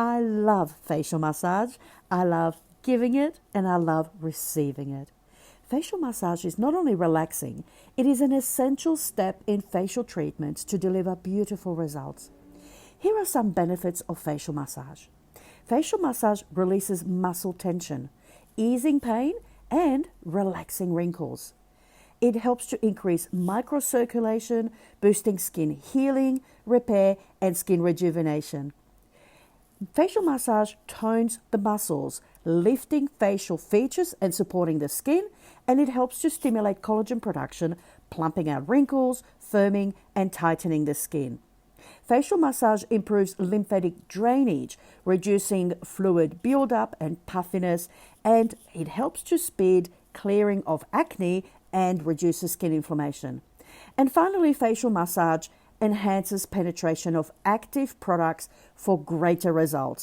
I love facial massage. I love giving it and I love receiving it. Facial massage is not only relaxing, it is an essential step in facial treatments to deliver beautiful results. Here are some benefits of facial massage. Facial massage releases muscle tension, easing pain and relaxing wrinkles. It helps to increase microcirculation, boosting skin healing, repair, and skin rejuvenation. Facial massage tones the muscles, lifting facial features and supporting the skin, and it helps to stimulate collagen production, plumping out wrinkles, firming, and tightening the skin. Facial massage improves lymphatic drainage, reducing fluid buildup and puffiness, and it helps to speed clearing of acne and reduces skin inflammation. And finally, facial massage enhances penetration of active products for greater results.